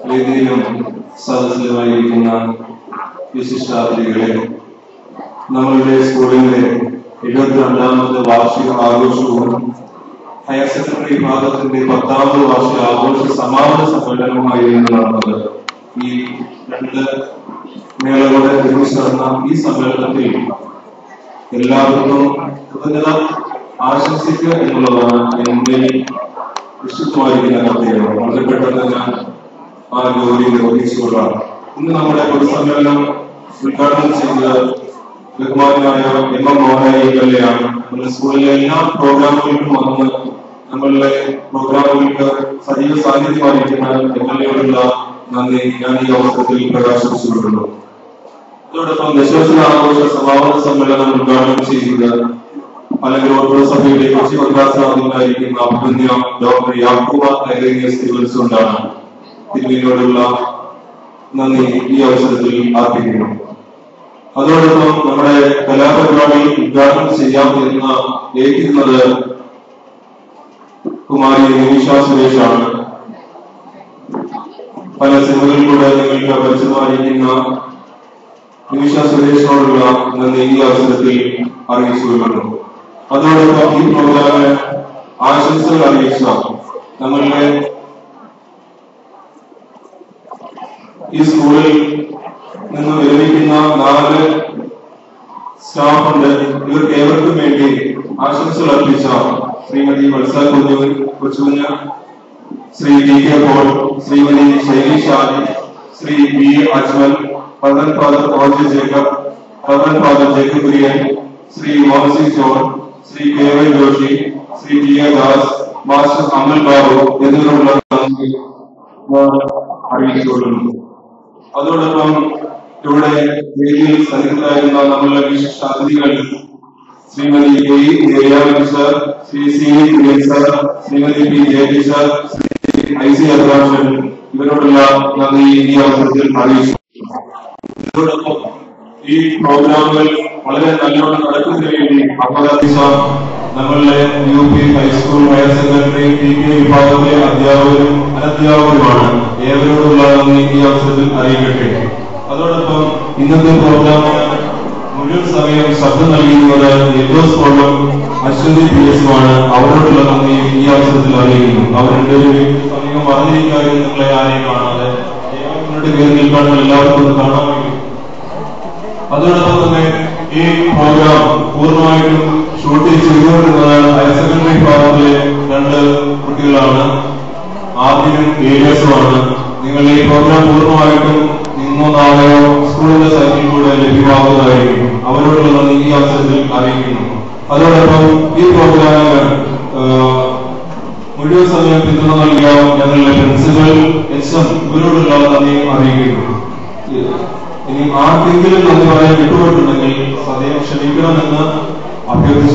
വേദിയിലും സദസ്സിലുമായിരിക്കുന്ന വിശിഷ്ടാതിഥികളെ, നമ്മളുടെ സ്കൂളിന്റെ 72ാമത് വാർഷിക ആഘോഷവും ഹയർ സെക്കൻഡറി വിഭാഗത്തിന്റെ 10ാമത് വാർഷിക ആഘോഷ സമാപന സമ്മേളനവുമായിരുന്നു നടന്നത്. ഈ രണ്ട് മേളകളോടെ ഒരുമിച്ച് നടന്ന ഈ സമ്മേളനത്തിൽ എല്ലാവർക്കും കൃതജ്ഞത ആശംസിക്കുക എന്നുള്ളതാണ് എന്റെ വിശുദ്ധമായിരിക്കുന്ന കർത്തവ്യം. വളരെ പെട്ടെന്ന് ഞാൻ ആ ജോലി നിർവഹിച്ചുകൊള്ളാം. ഇന്ന് നമ്മുടെ പൊതുസമ്മേളനം ഉദ്ഘാടനം ചെയ്ത ബഹുമാനായ എം മോഹൻ എംഎൽഎയാണ്. നമ്മുടെ സ്കൂളിലെ എല്ലാ പ്രോഗ്രാമുകൾക്കും വന്ന് നമ്മളുടെ പ്രോഗ്രാമുകൾക്ക് സജീവ സാന്നിധ്യമായിരിക്കുന്ന എംഎൽഎയോടുള്ള നന്ദി ഞാൻ ഈ അവസരത്തിൽ പ്രകാശിപ്പിച്ചുകൊള്ളുന്നു. അതോടൊപ്പം ദശാംശാഘോഷ സമാപന സമ്മേളനം ഉദ്ഘാടനം ചെയ്യുന്നത് മലങ്കര സഭയുടെ കൊച്ചി ഭദ്രാസനാധിപനായിരിക്കുന്ന അഭിനന്ദ ഡോക്ടർ യാക്കോബ കൊണ്ടാണ്. തിരുമേനിയോടുള്ള നന്ദി ഈ അവസരത്തിൽ അർപ്പിക്കുന്നു. അതോടൊപ്പം നമ്മുടെ കലാപരിപാടി ഉദ്ഘാടനം ചെയ്യാം എന്ന് ഏൽക്കുന്നത് കുമാരി നിമിഷ സുരേഷാണ്. പല സിനിമകളിലൂടെ നിങ്ങൾക്ക് പരിചയമായിരിക്കുന്ന നിമിഷ സുരേഷിനോടുള്ള നന്ദി ഈ അവസരത്തിൽ അറിയിച്ചുകൊള്ളുന്നു. അതോടൊപ്പം ഈ പ്രോഗ്രാമിന് ആശംസകൾ അറിയിച്ച നമ്മളുടെ ഈ സ്കൂളിൽ നിന്ന് വിരമിക്കുന്ന 4 സ്റ്റാഫ് ഉണ്ട്. ഇവർക്ക് ഏവർക്കും വേണ്ടി ആശംസകൾ അർപ്പിച്ച Shrimati Valsa Kochukunju, Shri D K Paul, Shrimati Shaili Shaji, Shri B Ajmal, reverend father O G Jacob, reverend father Jacob Kurian, Shri Mohan C John, Shri K Y Joshi, Shri T A Das, master Amal Babu എന്നിവരുള്ള അറിയിച്ചുകൊള്ളുന്നു. അതോടൊപ്പം ഇവിടെ വേദിയിൽ സന്നിഹിതരായിരുന്ന നമ്മളുടെ വിശിഷ്ട അതിഥികൾ Shrimati A Jayaraman sir, Shri C Kurian sir, Shrimati P Jayathi sir, Shri I C അബ്രാഷൻ, ഇവരോടുള്ള നന്ദി ഈ അവസരത്തിൽ അറിയിച്ചു. ഇതോടൊപ്പം ഈ പ്രോഗ്രാമുകൾ വളരെ നല്ലോണം നടക്കുന്നതിന് വേണ്ടി അപരാധിച്ച നമ്മളുടെ U P high school higher secondary PK വിഭാഗത്തിലെ അധ്യാപകരും അനധ്യാപകരുമാണ്. ഏവരോടുള്ള നന്ദി ഈ അവസരത്തിൽ അറിയിക്കട്ടെ. അതോടൊപ്പം ഇന്നത്തെ പ്രോഗ്രാമിന് മുഴുവൻ സമയം ശബ്ദം നൽകിയിരുന്നത് എൽദോസ് പോളും അശ്വതി PS-ഉമാണ്. അവരോടുള്ള നന്ദി ഈ അവസരത്തിൽ അറിയിക്കുന്നു. അവർ രണ്ടുപേരും സമയം പറഞ്ഞിരിക്കാതെ നിങ്ങളെ ആരെയും കാണാതെ മുന്നോട്ട് കയറി നിൽക്കാനുള്ള എല്ലാവർക്കും കാണാമെങ്കിൽ. അതോടൊപ്പം തന്നെ ഈ പ്രോഗ്രാം പൂർണ്ണമായിട്ടും ഷൂട്ടിംഗ് ചെയ്തുകൊണ്ടിരുന്നത് ഹയർ സെക്കൻഡറി വിഭാഗത്തിലെ 2 കുട്ടികളാണ്. ആദ്യം ഏരിയസുമാണ്. നിങ്ങൾ ഈ പ്രോഗ്രാം പൂർണ്ണമായിട്ടും ഇന്നോ നാളെയോ സ്കൂളിന്റെ സൈറ്റിൽ കൂടെ ലഭ്യമാകുന്നതായിരിക്കും. അവരോടുള്ള നന്ദി ഈ അവസരത്തിൽ അറിയിക്കുന്നു. അതോടൊപ്പം ഈ പ്രോഗ്രാമിന് മുഴുവൻ സമയം പിന്തുണ നൽകിയ ഞങ്ങളുടെ പ്രിൻസിപ്പൽ HM ഇവരോടുള്ള നന്ദി അറിയിക്കുന്നു. ഇനി ആർക്കെങ്കിലും നന്ദി പറയാൻ വിട്ടുപോയിട്ടുണ്ടെങ്കിൽ സദയം ക്ഷമിക്കണമെന്ന് അഭ്യർത്ഥിച്ചു.